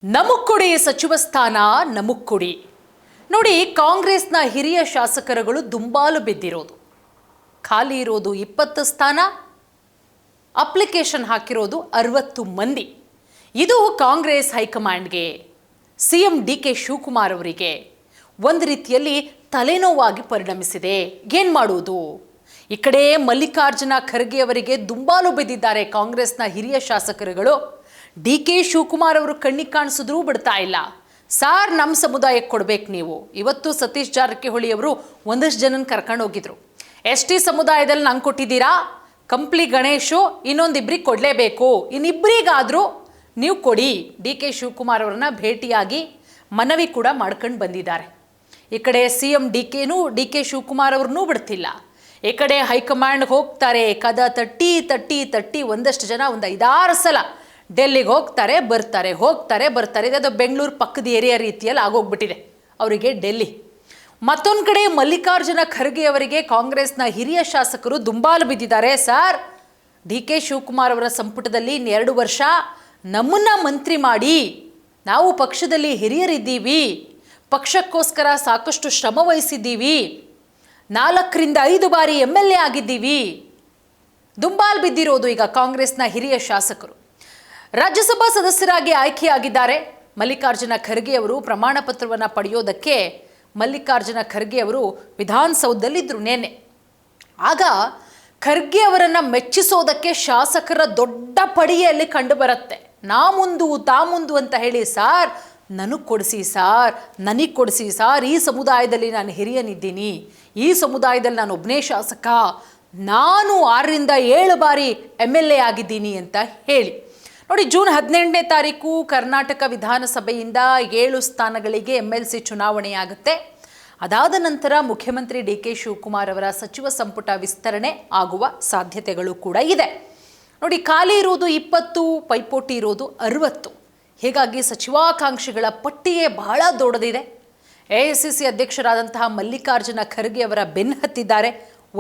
ನಮುಕ್ಕುಡಿ ಸಚಿವ ಸ್ಥಾನ ನಮುಕ್ಕುಡಿ ನೋಡಿ. ಕಾಂಗ್ರೆಸ್ನ ಹಿರಿಯ ಶಾಸಕರುಗಳು ದುಂಬಾಲು ಬಿದ್ದಿರೋದು, ಖಾಲಿ ಇರೋದು 20 ಸ್ಥಾನ, ಅಪ್ಲಿಕೇಶನ್ ಹಾಕಿರೋದು 60 ಮಂದಿ. ಇದು ಕಾಂಗ್ರೆಸ್ ಹೈಕಮಾಂಡ್ಗೆ, ಸಿಎಂ ಡಿ.ಕೆ. ಶಿವಕುಮಾರ್ ಅವರಿಗೆ ಒಂದು ರೀತಿಯಲ್ಲಿ ತಲೆನೋವಾಗಿ ಪರಿಣಮಿಸಿದೆ. ಏನು ಮಾಡುವುದು? ಈ ಕಡೆ ಮಲ್ಲಿಕಾರ್ಜುನ ಖರ್ಗೆ ಅವರಿಗೆ ದುಂಬಾಲು ಬಿದ್ದಿದ್ದಾರೆ ಕಾಂಗ್ರೆಸ್ನ ಹಿರಿಯ ಶಾಸಕರುಗಳು. ಡಿ.ಕೆ. ಶಿವಕುಮಾರ್ ಅವರು ಕಣ್ಣಿಗೆ ಕಾಣಿಸಿದ್ರೂ ಬಿಡ್ತಾ ಇಲ್ಲ. ಸಾರ್, ನಮ್ಮ ಸಮುದಾಯಕ್ಕೆ ಕೊಡ್ಬೇಕು ನೀವು. ಇವತ್ತು ಸತೀಶ್ ಜಾರಕಿಹೊಳಿ ಅವರು ಒಂದಷ್ಟು ಜನನ ಕರ್ಕೊಂಡು ಹೋಗಿದ್ರು. ST ಸಮುದಾಯದಲ್ಲಿ ನಂಗೆ ಕೊಟ್ಟಿದ್ದೀರಾ, ಕಂಪ್ಲಿ ಗಣೇಶು ಇನ್ನೊಂದಿಬ್ಬರಿಗೆ ಕೊಡಲೇಬೇಕು, ಇನ್ನಿಬ್ಬರಿಗಾದರೂ ನೀವು ಕೊಡಿ. ಡಿ.ಕೆ. ಶಿವಕುಮಾರ್ ಅವರನ್ನ ಭೇಟಿಯಾಗಿ ಮನವಿ ಕೂಡ ಮಾಡ್ಕೊಂಡು ಬಂದಿದ್ದಾರೆ. ಈ ಕಡೆ ಸಿಎಂ ಡಿ.ಕೆ. ಶಿವಕುಮಾರ್ ಅವ್ರನ್ನೂ ಬಿಡ್ತಿಲ್ಲ. ಈ ಕಡೆ ಹೈಕಮಾಂಡ್ಗೆ ಹೋಗ್ತಾರೆ, ಕದ ತಟ್ಟಿ ಒಂದಷ್ಟು ಜನ ಒಂದು 5-6 ಸಲ ಡೆಲ್ಲಿಗೆ ಹೋಗ್ತಾರೆ ಬರ್ತಾರೆ. ಇದು ಬೆಂಗಳೂರು ಪಕ್ಕದ ಏರಿಯಾ ರೀತಿಯಲ್ಲಿ ಆಗೋಗ್ಬಿಟ್ಟಿದೆ ಅವರಿಗೆ ಡೆಲ್ಲಿ. ಮತ್ತೊಂದು ಕಡೆ ಮಲ್ಲಿಕಾರ್ಜುನ ಖರ್ಗೆ ಅವರಿಗೆ ಕಾಂಗ್ರೆಸ್ನ ಹಿರಿಯ ಶಾಸಕರು ದುಂಬಾಲು ಬಿದ್ದಿದ್ದಾರೆ. ಸರ್, ಡಿ.ಕೆ. ಶಿವಕುಮಾರ್ ಅವರ ಸಂಪುಟದಲ್ಲಿ 2 ವರ್ಷ ನಮ್ಮನ್ನ ಮಂತ್ರಿ ಮಾಡಿ, ನಾವು ಪಕ್ಷದಲ್ಲಿ ಹಿರಿಯರಿದ್ದೀವಿ, ಪಕ್ಷಕ್ಕೋಸ್ಕರ ಸಾಕಷ್ಟು ಶ್ರಮ ವಹಿಸಿದ್ದೀವಿ, 4ರಿಂದ 5 ಬಾರಿ MLA ಆಗಿದ್ದೀವಿ. ದುಂಬಾಲು ಬಿದ್ದಿರೋದು ಈಗ ಕಾಂಗ್ರೆಸ್ನ ಹಿರಿಯ ಶಾಸಕರು. ರಾಜ್ಯಸಭಾ ಸದಸ್ಯರಾಗಿ ಆಯ್ಕೆಯಾಗಿದ್ದಾರೆ ಮಲ್ಲಿಕಾರ್ಜುನ ಖರ್ಗೆ ಅವರು. ಪ್ರಮಾಣ ಪತ್ರವನ್ನು ಪಡೆಯೋದಕ್ಕೆ ಮಲ್ಲಿಕಾರ್ಜುನ ಖರ್ಗೆ ಅವರು ವಿಧಾನಸೌಧದಲ್ಲಿದ್ದರು ನೆನ್ನೆ. ಆಗ ಖರ್ಗೆ ಅವರನ್ನು ಮೆಚ್ಚಿಸೋದಕ್ಕೆ ಶಾಸಕರ ದೊಡ್ಡ ಪಡಿಯಲ್ಲಿ ಕಂಡು ಬರುತ್ತೆ. ನಾ ಮುಂದು ಅಂತ ಹೇಳಿ, ಸಾರ್ ನನಗೆ ಕೊಡಿಸಿ ಸಾರ್, ಈ ಸಮುದಾಯದಲ್ಲಿ ನಾನು ಹಿರಿಯನಿದ್ದೀನಿ, ಈ ಸಮುದಾಯದಲ್ಲಿ ನಾನು ಒಬ್ಬನೇ ಶಾಸಕ, ನಾನು 6ರಿಂದ 7 ಬಾರಿ MLA ಆಗಿದ್ದೀನಿ ಅಂತ ಹೇಳಿ. ನೋಡಿ, ಜೂನ್ 18ನೇ ತಾರೀಕು ಕರ್ನಾಟಕ ವಿಧಾನಸಭೆಯಿಂದ 7 ಸ್ಥಾನಗಳಿಗೆ MLC ಚುನಾವಣೆಯಾಗುತ್ತೆ. ಅದಾದ ನಂತರ ಮುಖ್ಯಮಂತ್ರಿ ಡಿ.ಕೆ. ಶಿವಕುಮಾರ್ ಅವರ ಸಚಿವ ಸಂಪುಟ ವಿಸ್ತರಣೆ ಆಗುವ ಸಾಧ್ಯತೆಗಳು ಕೂಡ ಇದೆ. ನೋಡಿ, ಖಾಲಿ ಇರುವುದು 20, ಪೈಪೋಟಿ ಇರೋದು 60. ಹೀಗಾಗಿ ಸಚಿವಾಕಾಂಕ್ಷಿಗಳ ಪಟ್ಟಿಯೇ ಬಹಳ ದೊಡ್ಡದಿದೆ. AICC ಅಧ್ಯಕ್ಷರಾದಂತಹ ಮಲ್ಲಿಕಾರ್ಜುನ ಖರ್ಗೆ ಅವರ ಬೆನ್ನು ಹತ್ತಿದ್ದಾರೆ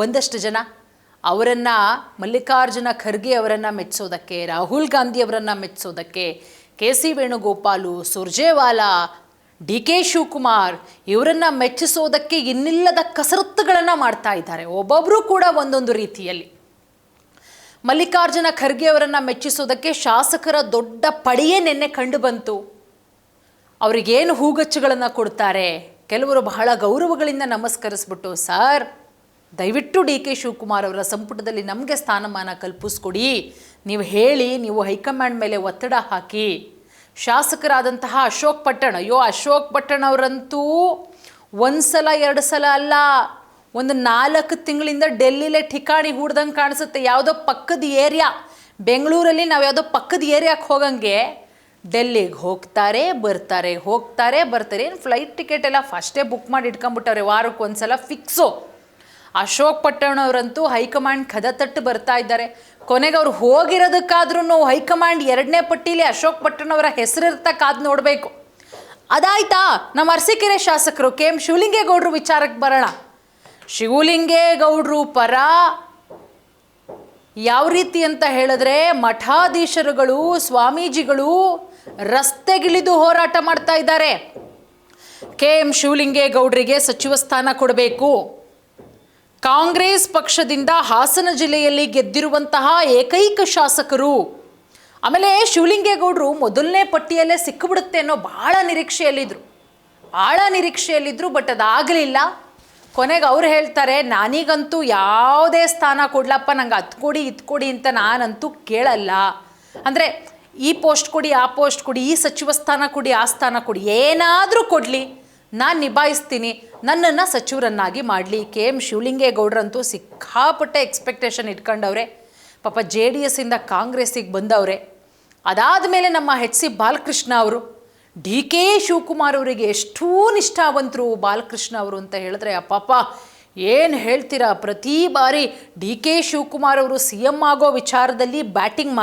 ಒಂದಷ್ಟು ಜನ. ಮಲ್ಲಿಕಾರ್ಜುನ ಖರ್ಗೆ ಅವರನ್ನು ಮೆಚ್ಚಿಸೋದಕ್ಕೆ, ರಾಹುಲ್ ಗಾಂಧಿ ಅವರನ್ನು ಮೆಚ್ಚಿಸೋದಕ್ಕೆ KC ವೇಣುಗೋಪಾಲು, ಸುರ್ಜೇವಾಲಾ, ಡಿ.ಕೆ. ಶಿವಕುಮಾರ್ ಇವರನ್ನು ಮೆಚ್ಚಿಸೋದಕ್ಕೆ ಇನ್ನಿಲ್ಲದ ಕಸರತ್ತುಗಳನ್ನು ಮಾಡ್ತಾ ಇದ್ದಾರೆ, ಒಬ್ಬೊಬ್ಬರು ಕೂಡ ಒಂದೊಂದು ರೀತಿಯಲ್ಲಿ. ಮಲ್ಲಿಕಾರ್ಜುನ ಖರ್ಗೆ ಅವರನ್ನು ಮೆಚ್ಚಿಸೋದಕ್ಕೆ ಶಾಸಕರ ದೊಡ್ಡ ಪಡೆಯೇ ನಿನ್ನೆ ಕಂಡು ಬಂತು. ಅವರಿಗೇನು ಹೂಗಚ್ಚುಗಳನ್ನು ಕೊಡ್ತಾರೆ, ಕೆಲವರು ಬಹಳ ಗೌರವಗಳಿಂದ ನಮಸ್ಕರಿಸ್ಬಿಟ್ಟು, ಸರ್ ದಯವಿಟ್ಟು ಡಿ.ಕೆ. ಶಿವಕುಮಾರ್ ಅವರ ಸಂಪುಟದಲ್ಲಿ ನಮಗೆ ಸ್ಥಾನಮಾನ ಕಲ್ಪಿಸ್ಕೊಡಿ, ನೀವು ಹೇಳಿ, ನೀವು ಹೈಕಮಾಂಡ್ ಮೇಲೆ ಒತ್ತಡ ಹಾಕಿ. ಶಾಸಕರಾದಂತಹ ಅಶೋಕ್ ಪಟ್ಟಣ್ ಅವರಂತೂ 1 ಸಲ 2 ಸಲ ಅಲ್ಲ, ಒಂದು 4 ತಿಂಗಳಿಂದ ಡೆಲ್ಲಿಲೇ ಠಿಕಾಣಿ ಹೂಡ್ದಂಗೆ ಕಾಣಿಸುತ್ತೆ. ಯಾವುದೋ ಪಕ್ಕದ ಏರಿಯಾ, ಬೆಂಗಳೂರಲ್ಲಿ ನಾವು ಯಾವುದೋ ಪಕ್ಕದ ಏರಿಯಾಕ್ಕೆ ಹೋಗಂಗೆ ಡೆಲ್ಲಿಗೆ ಹೋಗ್ತಾರೆ ಬರ್ತಾರೆ. ಏನು ಫ್ಲೈಟ್ ಟಿಕೆಟ್ ಎಲ್ಲ ಫಸ್ಟೇ ಬುಕ್ ಮಾಡಿ ಇಟ್ಕೊಂಡ್ಬಿಟ್ಟವ್ರೆ, ವಾರಕ್ಕೆ 1 ಸಲ ಫಿಕ್ಸು. ಅಶೋಕ್ ಪಟ್ಟಣ್ ಅವರಂತೂ ಹೈಕಮಾಂಡ್ ಕದ ತಟ್ಟು ಬರ್ತಾ ಇದ್ದಾರೆ. ಕೊನೆಗೆ ಅವ್ರು ಹೋಗಿರೋದಕ್ಕಾದ್ರೂ ಹೈಕಮಾಂಡ್ 2ನೇ ಪಟ್ಟಿಲಿ ಅಶೋಕ್ ಪಟ್ಟಣ್ ಅವರ ಹೆಸರಿರ್ತಕ್ಕಾದ್ ನೋಡಬೇಕು. ಅದಾಯ್ತಾ, ನಮ್ಮ ಅರಸೀಕೆರೆ ಶಾಸಕರು KM ಶಿವಲಿಂಗೇಗೌಡರು ವಿಚಾರಕ್ಕೆ ಬರೋಣ. ಶಿವಲಿಂಗೇಗೌಡರು ಪರ ಯಾವ ರೀತಿ ಅಂತ ಹೇಳಿದ್ರೆ, ಮಠಾಧೀಶರುಗಳು, ಸ್ವಾಮೀಜಿಗಳು ರಸ್ತೆಗಿಳಿದು ಹೋರಾಟ ಮಾಡ್ತಾ ಇದ್ದಾರೆ. KM ಶಿವಲಿಂಗೇಗೌಡರಿಗೆ ಸಚಿವ ಸ್ಥಾನ ಕೊಡಬೇಕು. ಕಾಂಗ್ರೆಸ್ ಪಕ್ಷದಿಂದ ಹಾಸನ ಜಿಲ್ಲೆಯಲ್ಲಿ ಗೆದ್ದಿರುವಂತಹ ಏಕೈಕ ಶಾಸಕರು. ಆಮೇಲೆ ಶಿವಲಿಂಗೇಗೌಡರು ಮೊದಲನೇ ಪಟ್ಟಿಯಲ್ಲೇ ಸಿಕ್ಕಿಬಿಡುತ್ತೆ ಅನ್ನೋ ಭಾಳ ನಿರೀಕ್ಷೆಯಲ್ಲಿದ್ದರು. ಬಟ್ ಅದಾಗಲಿಲ್ಲ. ಕೊನೆಗೆ ಅವ್ರು ಹೇಳ್ತಾರೆ, ನಾನೀಗಂತೂ ಯಾವುದೇ ಸ್ಥಾನ ಕೊಡ್ಲಪ್ಪ, ನಂಗೆ ಅದು ಕೊಡಿ ಇದು ಕೊಡಿ ಅಂತ ನಾನಂತೂ ಕೇಳಲ್ಲ. ಅಂದರೆ ಈ ಪೋಸ್ಟ್ ಕೊಡಿ, ಆ ಪೋಸ್ಟ್ ಕೊಡಿ, ಈ ಸಚಿವ ಸ್ಥಾನ ಕೊಡಿ, ಆ ಸ್ಥಾನ ಕೊಡಿ, ಏನಾದರೂ ಕೊಡಲಿ, ನಾನು ನಿಭಾಯಿಸ್ತೀನಿ, ನನ್ನನ್ನು ಸಚಿವರನ್ನಾಗಿ ಮಾಡಲಿ. KM ಶಿವಲಿಂಗೇಗೌಡರಂತೂ ಸಿಕ್ಕಾಪಟ್ಟೆ ಎಕ್ಸ್ಪೆಕ್ಟೇಷನ್ ಇಟ್ಕೊಂಡವ್ರೆ. ಪಾಪ JDS ಇಂದ ಕಾಂಗ್ರೆಸ್ಸಿಗೆ ಬಂದವ್ರೆ. ಅದಾದ ಮೇಲೆ ನಮ್ಮ HC ಬಾಲಕೃಷ್ಣ ಅವರು, ಡಿ.ಕೆ. ಶಿವಕುಮಾರ್ ಅವರಿಗೆ ಎಷ್ಟೂ ನಿಷ್ಠಾವಂತರು ಬಾಲಕೃಷ್ಣ ಅವರು ಅಂತ ಹೇಳಿದ್ರೆ, ಅಪ್ಪಾಪ ಏನು ಹೇಳ್ತೀರಾ, ಪ್ರತಿ ಬಾರಿ ಡಿ.ಕೆ. ಶಿವಕುಮಾರ್ ಅವರು CM ಆಗೋ ವಿಚಾರದಲ್ಲಿ ಬ್ಯಾಟಿಂಗ್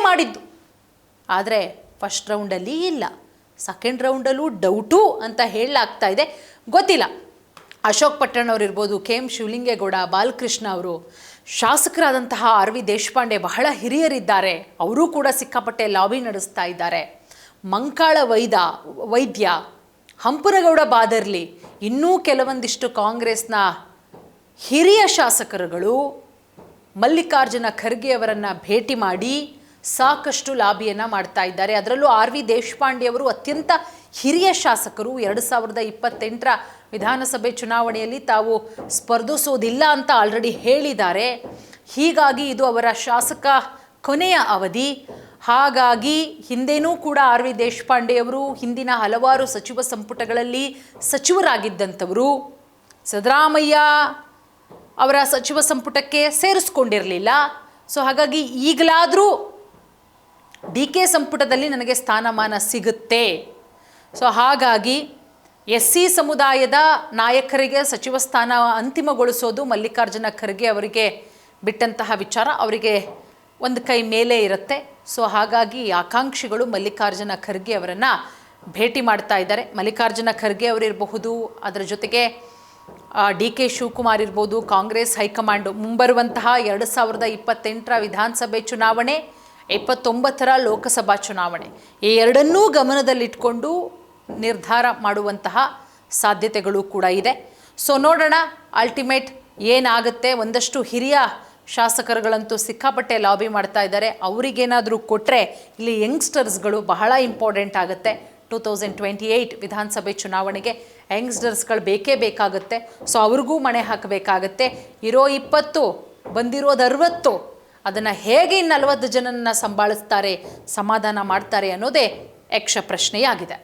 ಮಾಡಿದ್ದು. ಆದರೆ ಫಸ್ಟ್ ರೌಂಡಲ್ಲಿ ಇಲ್ಲ, ಸೆಕೆಂಡ್ ರೌಂಡಲ್ಲೂ ಡೌಟು ಅಂತ ಹೇಳಲಾಗ್ತಾ ಇದೆ. ಗೊತ್ತಿಲ್ಲ, ಅಶೋಕ್ ಪಟ್ಟಣ್ ಅವರು ಇರ್ಬೋದು, KM ಶಿವಲಿಂಗೇಗೌಡ, ಬಾಲಕೃಷ್ಣ ಅವರು, ಶಾಸಕರಾದಂತಹ RV ದೇಶಪಾಂಡೆ ಬಹಳ ಹಿರಿಯರಿದ್ದಾರೆ, ಅವರು ಕೂಡ ಸಿಕ್ಕಾಪಟ್ಟೆ ಲಾಬಿ ನಡೆಸ್ತಾ ಇದ್ದಾರೆ. ಮಂಕಾಳ ವೈದ್ಯ, ಹಂಪನಗೌಡ ಬಾದರ್ಲಿ, ಇನ್ನೂ ಕೆಲವೊಂದಿಷ್ಟು ಕಾಂಗ್ರೆಸ್ನ ಹಿರಿಯ ಶಾಸಕರುಗಳು ಮಲ್ಲಿಕಾರ್ಜುನ ಖರ್ಗೆ ಅವರನ್ನು ಭೇಟಿ ಮಾಡಿ ಸಾಕಷ್ಟು ಲಾಬಿಯನ್ನು ಮಾಡ್ತಾ ಇದ್ದಾರೆ. ಅದರಲ್ಲೂ RV ದೇಶಪಾಂಡೆ ಅವರು ಅತ್ಯಂತ ಹಿರಿಯ ಶಾಸಕರು. 2028ರ ವಿಧಾನಸಭೆ ಚುನಾವಣೆಯಲ್ಲಿ ತಾವು ಸ್ಪರ್ಧಿಸೋದಿಲ್ಲ ಅಂತ ಆಲ್ರೆಡಿ ಹೇಳಿದ್ದಾರೆ. ಹೀಗಾಗಿ ಇದು ಅವರ ಶಾಸಕ ಕೊನೆಯ ಅವಧಿ. ಹಾಗಾಗಿ ಹಿಂದೇನೂ ಕೂಡ RV ದೇಶಪಾಂಡೆ ಅವರು ಹಿಂದಿನ ಹಲವಾರು ಸಚಿವ ಸಂಪುಟಗಳಲ್ಲಿ ಸಚಿವರಾಗಿದ್ದಂಥವರು. ಸಿದ್ದರಾಮಯ್ಯ ಅವರ ಸಚಿವ ಸಂಪುಟಕ್ಕೆ ಸೇರಿಸ್ಕೊಂಡಿರಲಿಲ್ಲ. ಸೊ ಹಾಗಾಗಿ ಈಗಲಾದರೂ DK ಸಂಪುಟದಲ್ಲಿ ನನಗೆ ಸ್ಥಾನಮಾನ ಸಿಗುತ್ತೆ. ಸೊ ಹಾಗಾಗಿ SC ಸಮುದಾಯದ ನಾಯಕರಿಗೆ ಸಚಿವ ಸ್ಥಾನ ಅಂತಿಮಗೊಳಿಸೋದು ಮಲ್ಲಿಕಾರ್ಜುನ ಖರ್ಗೆ ಅವರಿಗೆ ಬಿಟ್ಟಂತಹ ವಿಚಾರ. ಅವರಿಗೆ ಒಂದು ಕೈ ಮೇಲೆ ಇರುತ್ತೆ. ಸೊ ಹಾಗಾಗಿ ಆಕಾಂಕ್ಷಿಗಳು ಮಲ್ಲಿಕಾರ್ಜುನ ಖರ್ಗೆ ಅವರನ್ನು ಭೇಟಿ ಮಾಡ್ತಾ ಇದ್ದಾರೆ. ಮಲ್ಲಿಕಾರ್ಜುನ ಖರ್ಗೆ ಅವರಿರಬಹುದು, ಅದರ ಜೊತೆಗೆ DK ಶಿವಕುಮಾರ್ ಇರ್ಬೋದು. ಕಾಂಗ್ರೆಸ್ ಹೈಕಮಾಂಡು ಮುಂಬರುವಂತಹ 2028ರ ವಿಧಾನಸಭೆ ಚುನಾವಣೆ, 29ರ ಲೋಕಸಭಾ ಚುನಾವಣೆ, ಈ ಎರಡನ್ನೂ ಗಮನದಲ್ಲಿಟ್ಕೊಂಡು ನಿರ್ಧಾರ ಮಾಡುವಂತಹ ಸಾಧ್ಯತೆಗಳು ಕೂಡ ಇದೆ. ಸೊ ನೋಡೋಣ ಅಲ್ಟಿಮೇಟ್ ಏನಾಗುತ್ತೆ. ಒಂದಷ್ಟು ಹಿರಿಯ ಶಾಸಕರುಗಳಂತೂ ಸಿಕ್ಕಾಪಟ್ಟೆ ಲಾಬಿ ಮಾಡ್ತಾ ಇದ್ದಾರೆ. ಅವರಿಗೇನಾದರೂ ಕೊಟ್ಟರೆ ಇಲ್ಲಿ ಯಂಗ್ಸ್ಟರ್ಸ್ಗಳು ಬಹಳ ಇಂಪಾರ್ಟೆಂಟ್ ಆಗುತ್ತೆ. 2028 ವಿಧಾನಸಭೆ ಚುನಾವಣೆಗೆ ಯಂಗ್ಸ್ಟರ್ಸ್ಗಳು ಬೇಕೇ ಬೇಕಾಗುತ್ತೆ. ಸೊ ಅವ್ರಿಗೂ ಮಣೆ ಹಾಕಬೇಕಾಗತ್ತೆ. ಇರೋ 20, ಬಂದಿರೋದು 60, ಅದನ್ನು ಹೇಗೆ 40 ಜನನ ಸಂಭಾಳಿಸ್ತಾರೆ, ಸಮಾಧಾನ ಮಾಡ್ತಾರೆ ಅನ್ನೋದೇ ಯಕ್ಷ ಪ್ರಶ್ನೆಯಾಗಿದೆ.